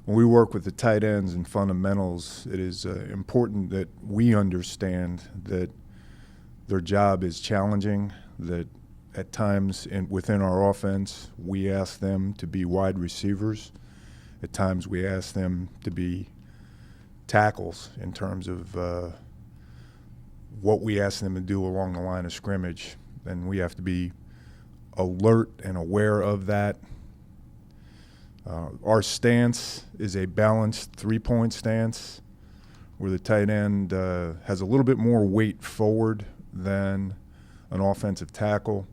when we work with the tight ends and fundamentals, it is important that we understand that their job is challenging, that at times within our offense, we ask them to be wide receivers. At times we ask them to be tackles in terms of what we ask them to do along the line of scrimmage. And we have to be alert and aware of that. Our stance is a balanced three-point stance where the tight end has a little bit more weight forward than an offensive tackle.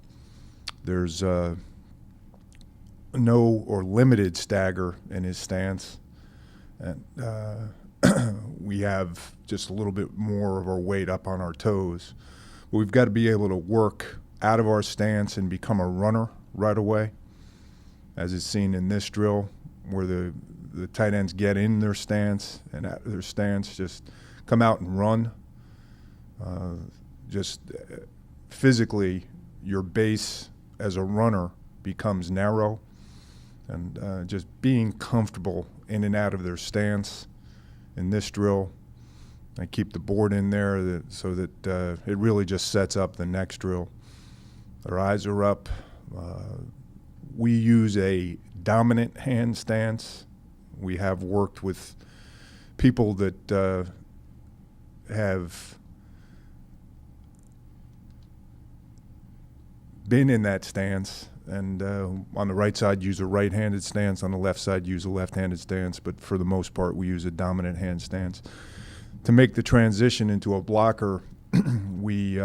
There's no or limited stagger in his stance. And we have just a little bit more of our weight up on our toes. But we've got to be able to work out of our stance and become a runner right away, as is seen in this drill, where the tight ends get in their stance and out of their stance, just come out and run. Just physically, your base as a runner becomes narrow, and just being comfortable in and out of their stance in this drill. I keep the board in there so that it really just sets up the next drill. Their eyes are up. We use a dominant hand stance. We have worked with people that have been in that stance, and on the right side use a right-handed stance, on the left side use a left-handed stance, but for the most part we use a dominant hand stance. To make the transition into a blocker, we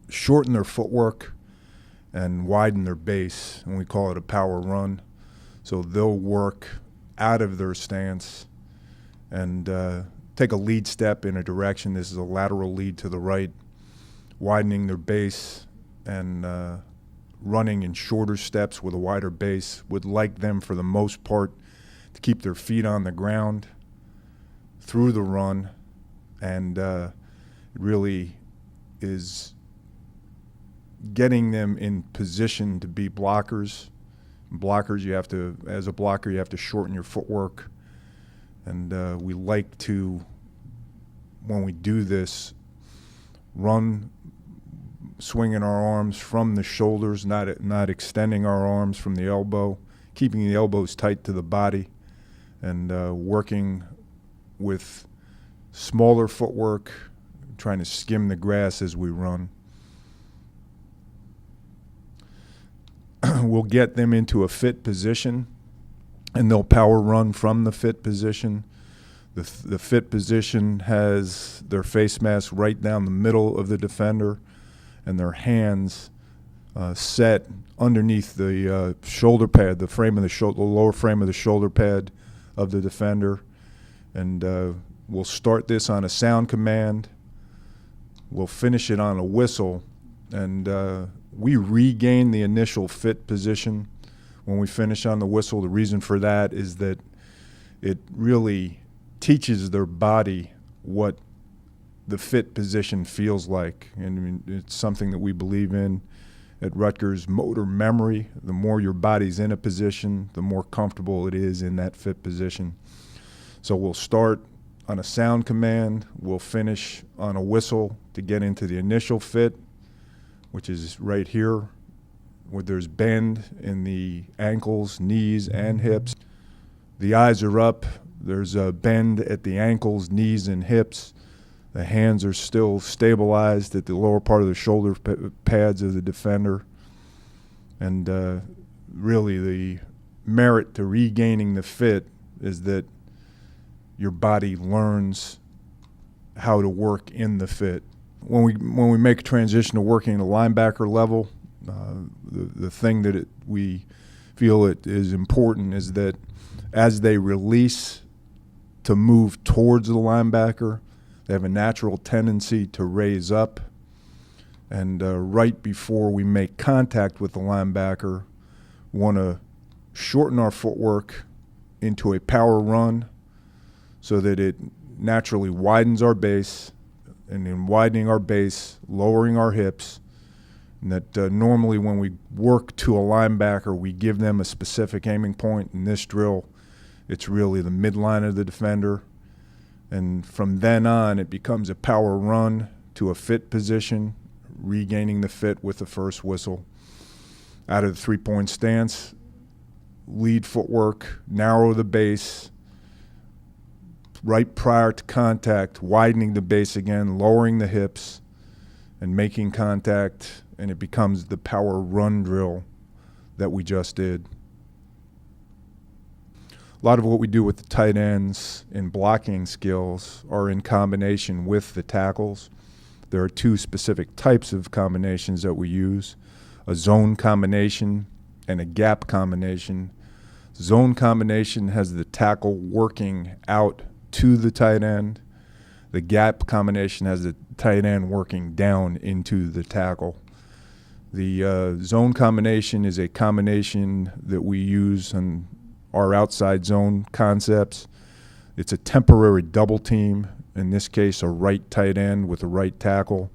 shorten their footwork and widen their base, and we call it a power run. So they'll work out of their stance and take a lead step in a direction. This is a lateral lead to the right, widening their base and running in shorter steps with a wider base. Would like them, for the most part, to keep their feet on the ground through the run, and it really is getting them in position to be blockers. Blockers, you have to, as a blocker, you have to shorten your footwork, and we like to, when we do this, run swinging our arms from the shoulders, not extending our arms from the elbow, keeping the elbows tight to the body, and working with smaller footwork, trying to skim the grass as we run. We'll get them into a fit position, and they'll power run from the fit position. The fit position has their face mask right down the middle of the defender, and their hands set underneath the shoulder pad, the lower frame of the shoulder pad of the defender. And we'll start this on a sound command. We'll finish it on a whistle, and we regain the initial fit position when we finish on the whistle. The reason for that is that it really teaches their body what the fit position feels like, and it's something that we believe in at Rutgers. Motor memory. The more your body's in a position, the more comfortable it is in that fit position. So we'll start on a sound command. We'll finish on a whistle to get into the initial fit, which is right here, where there's bend in the ankles, knees, and hips. The eyes are up. There's a bend at the ankles, knees, and hips. The hands are still stabilized at the lower part of the shoulder pads of the defender. And really the merit to regaining the fit is that your body learns how to work in the fit. When we make a transition to working at a linebacker level, the thing that we feel it is important is that as they release to move towards the linebacker, they have a natural tendency to raise up. And right before we make contact with the linebacker, we want to shorten our footwork into a power run so that it naturally widens our base, and in widening our base, lowering our hips, and that normally when we work to a linebacker, we give them a specific aiming point. In this drill, It's really the midline of the defender. And from then on, it becomes a power run to a fit position, regaining the fit with the first whistle. Out of the three-point stance, lead footwork, narrow the base, right prior to contact, widening the base again, lowering the hips, and making contact, and it becomes the power run drill that we just did. A lot of what we do with the tight ends in blocking skills are in combination with the tackles. There are two specific types of combinations that we use, a zone combination and a gap combination. Zone combination has the tackle working out to the tight end. The gap combination has the tight end working down into the tackle. The zone combination is a combination that we use in our outside zone concepts. It's a temporary double team, in this case a right tight end with a right tackle.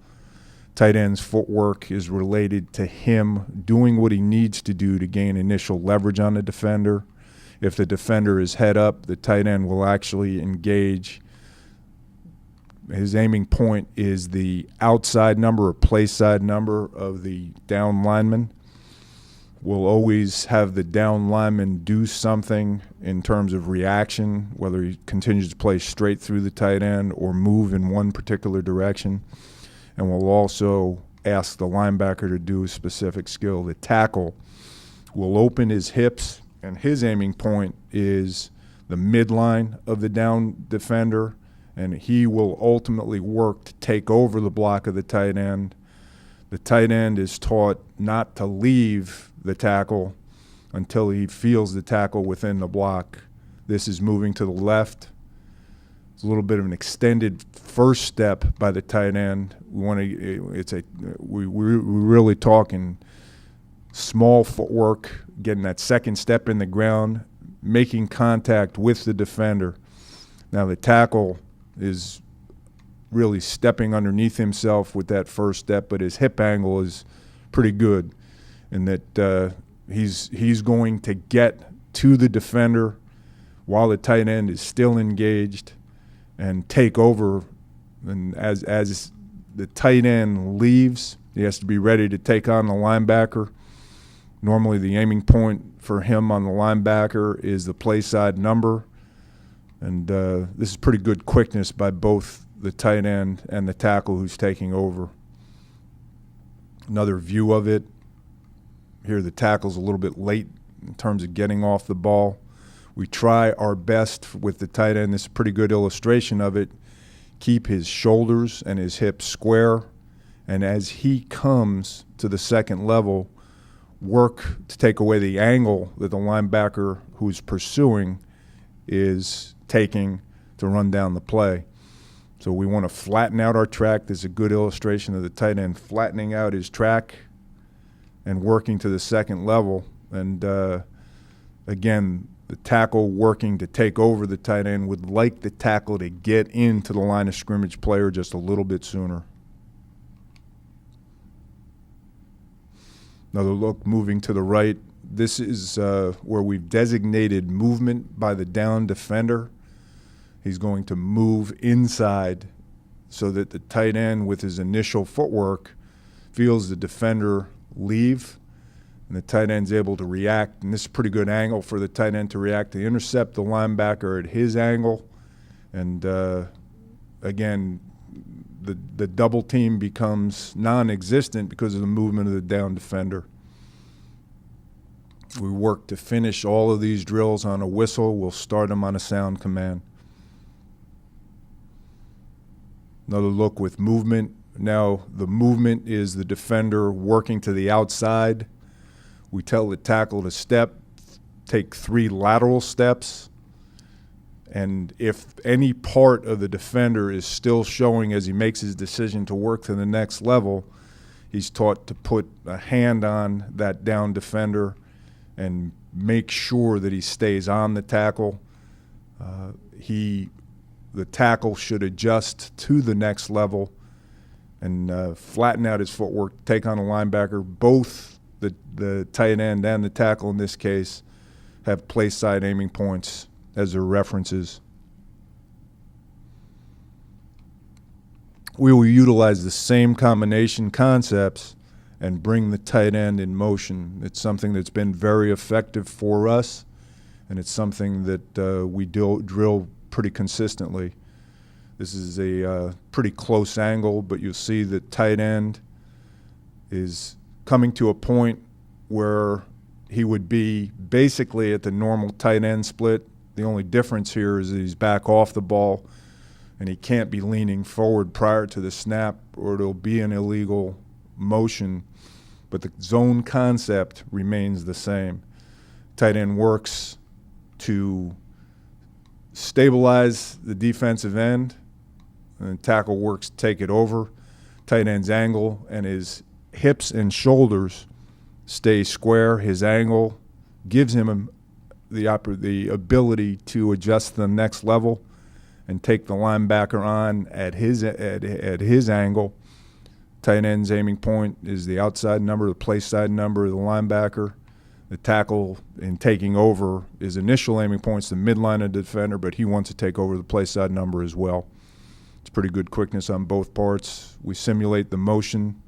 Tight end's footwork is related to him doing what he needs to do to gain initial leverage on the defender. If the defender is head up, the tight end will actually engage. His aiming point is the outside number or play side number of the down lineman. We'll always have the down lineman do something in terms of reaction, whether he continues to play straight through the tight end or move in one particular direction. And we'll also ask the linebacker to do a specific skill. The tackle will open his hips, and his aiming point is the midline of the down defender, and he will ultimately work to take over the block of the tight end. The tight end is taught not to leave the tackle until he feels the tackle within the block. This is moving to the left. It's a little bit of an extended first step by the tight end. We're really talking small footwork, getting that second step in the ground, making contact with the defender. Now the tackle is really stepping underneath himself with that first step, but his hip angle is pretty good in that he's going to get to the defender while the tight end is still engaged and take over. And as the tight end leaves, he has to be ready to take on the linebacker. Normally the aiming point for him on the linebacker is the play side number. And this is pretty good quickness by both the tight end and the tackle who's taking over. Another view of it. Here the tackle's a little bit late in terms of getting off the ball. We try our best with the tight end. This is a pretty good illustration of it. Keep his shoulders and his hips square. And as he comes to the second level, work to take away the angle that the linebacker who's pursuing is taking to run down the play. So we want to flatten out our track. This is a good illustration of the tight end flattening out his track and working to the second level. And again, the tackle working to take over the tight end would like the tackle to get into the line of scrimmage player just a little bit sooner. Another look moving to the right. This is where we've designated movement by the down defender. He's going to move inside so that the tight end with his initial footwork feels the defender leave, and the tight end's able to react. And this is a pretty good angle for the tight end to react, to intercept the linebacker at his angle. And again, the double team becomes non-existent because of the movement of the down defender. We work to finish all of these drills on a whistle. We'll start them on a sound command. Another look with movement. Now the movement is the defender working to the outside. We tell the tackle to step, take 3 lateral steps, and if any part of the defender is still showing as he makes his decision to work to the next level, he's taught to put a hand on that down defender and make sure that he stays on the tackle. The tackle should adjust to the next level and flatten out his footwork, take on a linebacker. Both the tight end and the tackle in this case have play side aiming points as their references. We will utilize the same combination concepts and bring the tight end in motion. It's something that's been very effective for us, and it's something that we drill pretty consistently. This is a pretty close angle, but you'll see that tight end is coming to a point where he would be basically at the normal tight end split. The only difference here is that he's back off the ball, and he can't be leaning forward prior to the snap, or it'll be an illegal motion. But the zone concept remains the same. Tight end works to stabilize the defensive end, and tackle works to take it over. Tight end's angle and his hips and shoulders stay square. His angle gives him the ability to adjust to the next level and take the linebacker on at his angle. Tight end's aiming point is the outside number, the play side number of the linebacker. The tackle in taking over, his initial aiming point's the midline of the defender, but he wants to take over the play side number as well. It's pretty good quickness on both parts. We simulate the motion.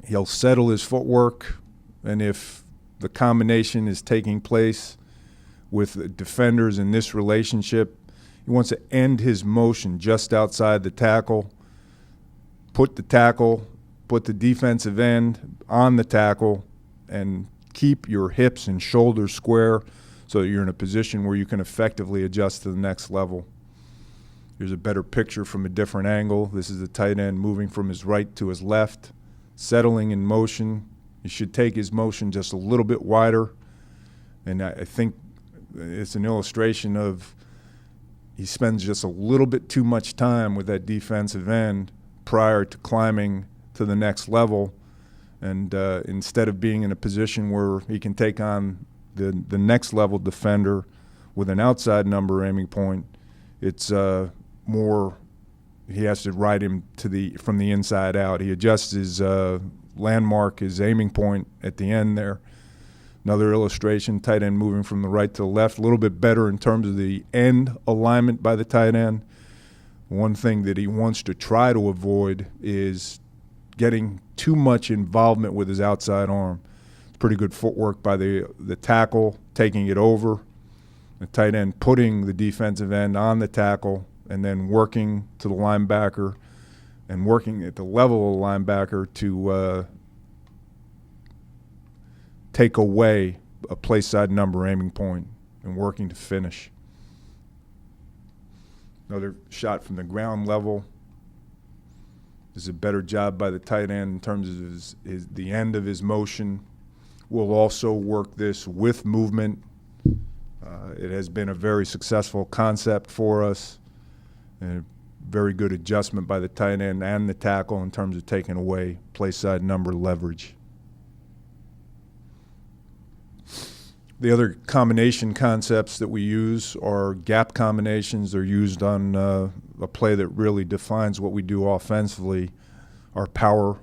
He'll settle his footwork, and if the combination is taking place with defenders in this relationship, he wants to end his motion just outside the tackle, put the defensive end on the tackle, and keep your hips and shoulders square so that you're in a position where you can effectively adjust to the next level. Here's a better picture from a different angle. This is the tight end moving from his right to his left, settling in motion. He should take his motion just a little bit wider, and I think it's an illustration of he spends just a little bit too much time with that defensive end prior to climbing to the next level, and instead of being in a position where he can take on the next level defender with an outside number aiming point, it's more he has to ride him from the inside out. He adjusts his landmark, his aiming point at the end there. Another illustration, tight end moving from the right to the left, a little bit better in terms of the end alignment by the tight end. One thing that he wants to try to avoid is getting too much involvement with his outside arm. It's pretty good footwork by the tackle, taking it over. The tight end putting the defensive end on the tackle and then working to the linebacker and working at the level of the linebacker to take away a play side number aiming point and working to finish. Another shot from the ground level. This is a better job by the tight end in terms of the end of his motion. We'll also work this with movement. It has been a very successful concept for us, and a very good adjustment by the tight end and the tackle in terms of taking away play side number leverage. The other combination concepts that we use are gap combinations. They're used on a play that really defines what we do offensively, our power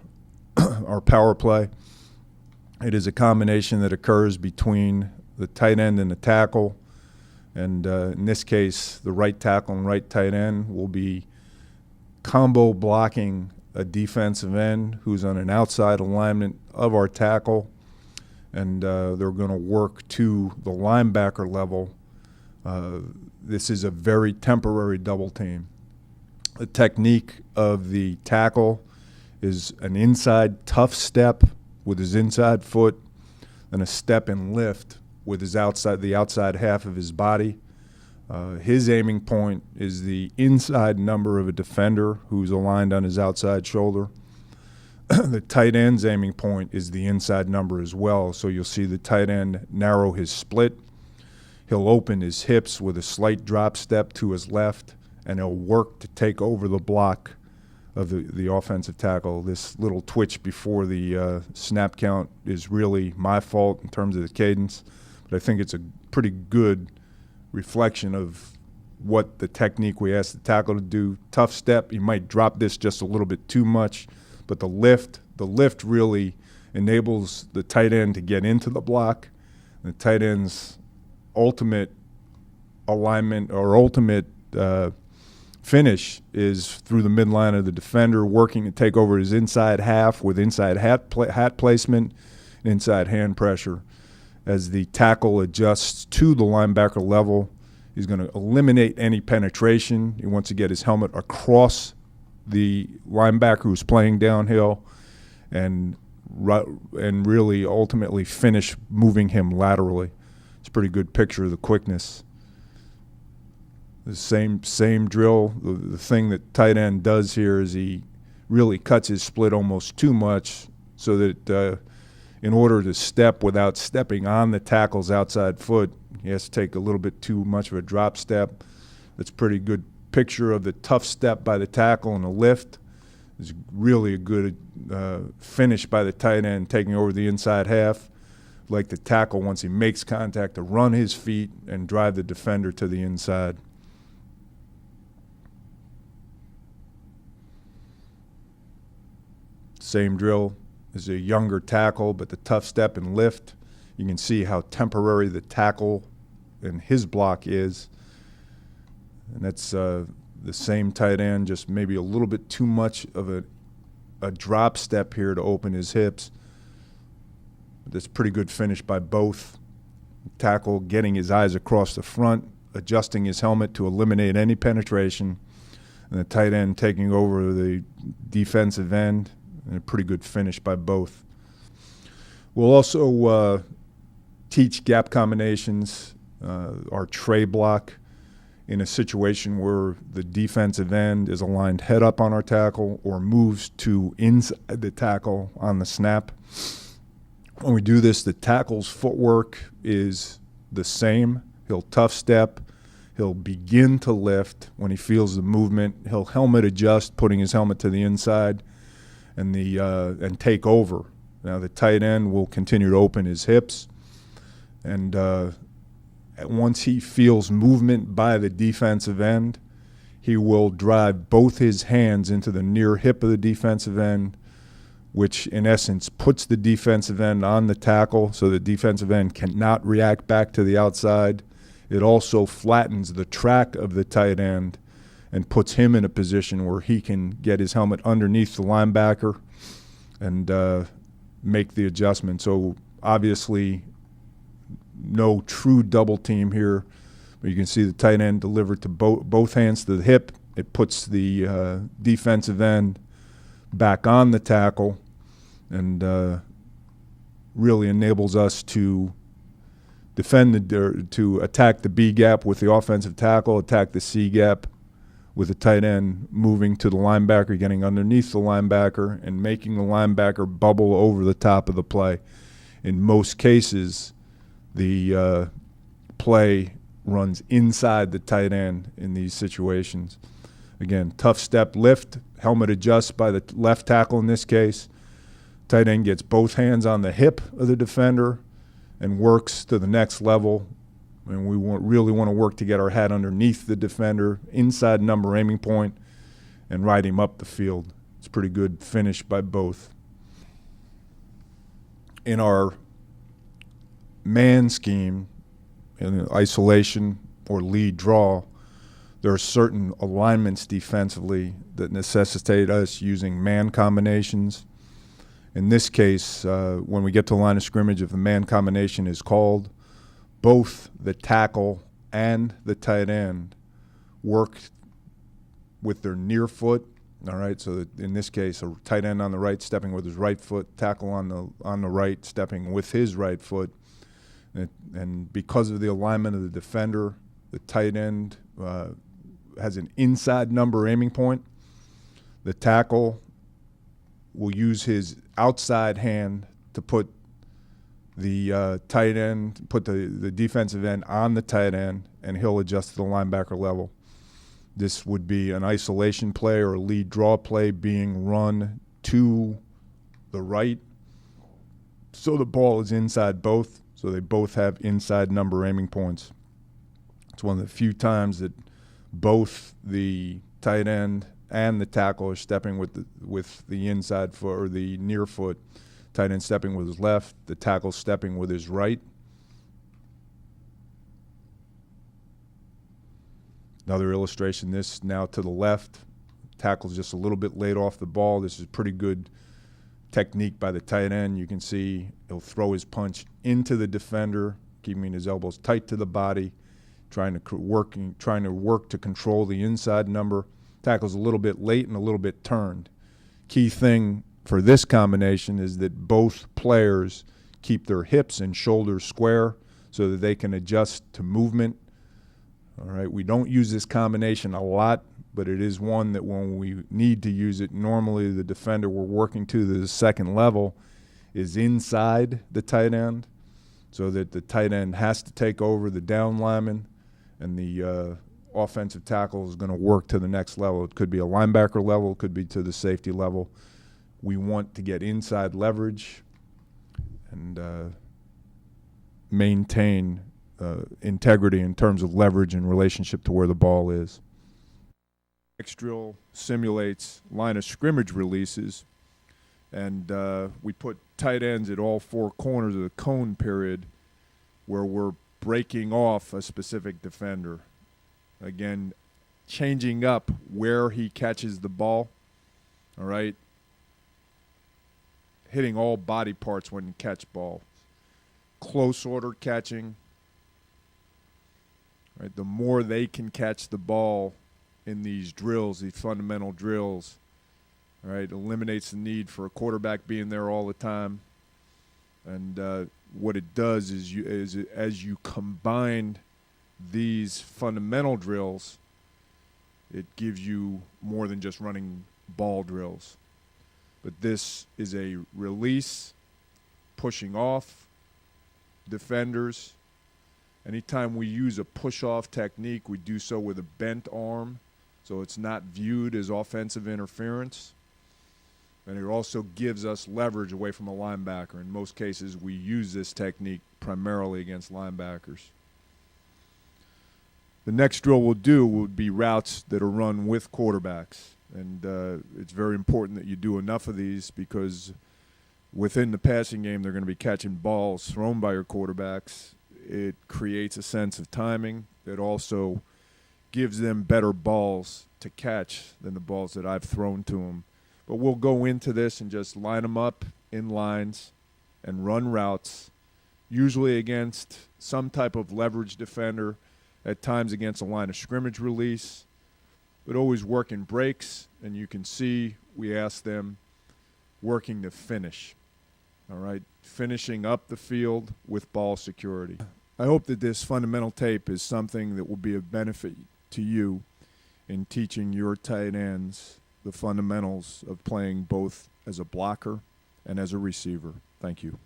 play. It is a combination that occurs between the tight end and the tackle. And in this case, the right tackle and right tight end will be combo blocking a defensive end who's on an outside alignment of our tackle. And they're going to work to the linebacker level. This is a very temporary double team. The technique of the tackle is an inside tough step with his inside foot and a step and lift with his the outside half of his body. His aiming point is the inside number of a defender who's aligned on his outside shoulder. The tight end's aiming point is the inside number as well. So you'll see the tight end narrow his split. He'll open his hips with a slight drop step to his left, and he'll work to take over the block of the offensive tackle. This little twitch before the snap count is really my fault in terms of the cadence, but I think it's a pretty good reflection of what the technique we ask the tackle to do. Tough step, he might drop this just a little bit too much, but the lift really enables the tight end to get into the block. The tight end's ultimate alignment or ultimate finish is through the midline of the defender, working to take over his inside half with inside hat placement and inside hand pressure. As the tackle adjusts to the linebacker level, he's going to eliminate any penetration. He wants to get his helmet across the linebacker who's playing downhill and really ultimately finish moving him laterally. It's a pretty good picture of the quickness. The same drill. The thing that tight end does here is he really cuts his split almost too much, so that in order to step without stepping on the tackle's outside foot, he has to take a little bit too much of a drop step. That's a pretty good picture of the tough step by the tackle and the lift. It's really a good finish by the tight end, taking over the inside half. Like the tackle, once he makes contact, to run his feet and drive the defender to the inside. Same drill as a younger tackle, but the tough step and lift. You can see how temporary the tackle and his block is. And that's the same tight end, just maybe a little bit too much of a drop step here to open his hips. But that's a pretty good finish by both. Tackle getting his eyes across the front, adjusting his helmet to eliminate any penetration, and the tight end taking over the defensive end. And a pretty good finish by both. We'll also teach gap combinations, our tray block, in a situation where the defensive end is aligned head up on our tackle or moves to inside the tackle on the snap. When we do this, the tackle's footwork is the same. He'll tough step. He'll begin to lift. When he feels the movement, he'll helmet adjust, putting his helmet to the inside, and take over. Now the tight end will continue to open his hips, and once he feels movement by the defensive end, he will drive both his hands into the near hip of the defensive end, which in essence puts the defensive end on the tackle so the defensive end cannot react back to the outside. It also flattens the track of the tight end and puts him in a position where he can get his helmet underneath the linebacker and make the adjustment. So obviously no true double team here, but you can see the tight end delivered to both hands to the hip. It puts the defensive end back on the tackle and really enables us to to attack the B gap with the offensive tackle, attack the C gap with the tight end moving to the linebacker, getting underneath the linebacker, and making the linebacker bubble over the top of the play. In most cases, the play runs inside the tight end in these situations. Again, tough step lift, helmet adjusts by the left tackle in this case. Tight end gets both hands on the hip of the defender and works to the next level. And we really want to work to get our hat underneath the defender, inside number aiming point, and ride him up the field. It's a pretty good finish by both. In our man scheme, in isolation or lead draw, there are certain alignments defensively that necessitate us using man combinations. In this case, when we get to the line of scrimmage, if the man combination is called, both the tackle and the tight end work with their near foot. All right, so that in this case, a tight end on the right stepping with his right foot, tackle on the right stepping with his right foot. And because of the alignment of the defender, the tight end has an inside number aiming point. The tackle will use his outside hand to put the tight end, put the defensive end on the tight end, and he'll adjust to the linebacker level. This would be an isolation play or a lead draw play being run to the right. So the ball is inside both, so they both have inside number aiming points. It's one of the few times that both the tight end and the tackle are stepping with the inside foot or the near foot. Tight end stepping with his left, the tackle stepping with his right. Another illustration, this now to the left. Tackle's just a little bit laid off the ball. This is pretty good technique by the tight end. You can see he'll throw his punch into the defender, keeping his elbows tight to the body, trying to work to control the inside number. Tackle's a little bit late and a little bit turned. Key thing for this combination is that both players keep their hips and shoulders square so that they can adjust to movement. All right, we don't use this combination a lot, but it is one that when we need to use it, normally the defender we're working to the second level is inside the tight end, so that the tight end has to take over the down lineman, and the offensive tackle is going to work to the next level. It could be a linebacker level, it could be to the safety level. We want to get inside leverage and maintain integrity in terms of leverage in relationship to where the ball is. Next drill simulates line of scrimmage releases, and we put tight ends at all four corners of the cone period where we're breaking off a specific defender. Again, changing up where he catches the ball, all right? Hitting all body parts when you catch ball. Close order catching. Right, the more they can catch the ball in these drills, these fundamental drills, right, eliminates the need for a quarterback being there all the time. And what it does is as you combine these fundamental drills, it gives you more than just running ball drills. But this is a release, pushing off defenders. Anytime we use a push-off technique, we do so with a bent arm, so it's not viewed as offensive interference. And it also gives us leverage away from a linebacker. In most cases, we use this technique primarily against linebackers. The next drill we'll do would be routes that are run with quarterbacks. And it's very important that you do enough of these because within the passing game, they're going to be catching balls thrown by your quarterbacks. It creates a sense of timing. It also gives them better balls to catch than the balls that I've thrown to them. But we'll go into this and just line them up in lines and run routes, usually against some type of leverage defender, at times against a line of scrimmage release, but always working breaks. And you can see we ask them working to finish. All right, finishing up the field with ball security. I hope that this fundamental tape is something that will be of benefit to you in teaching your tight ends the fundamentals of playing both as a blocker and as a receiver. Thank you.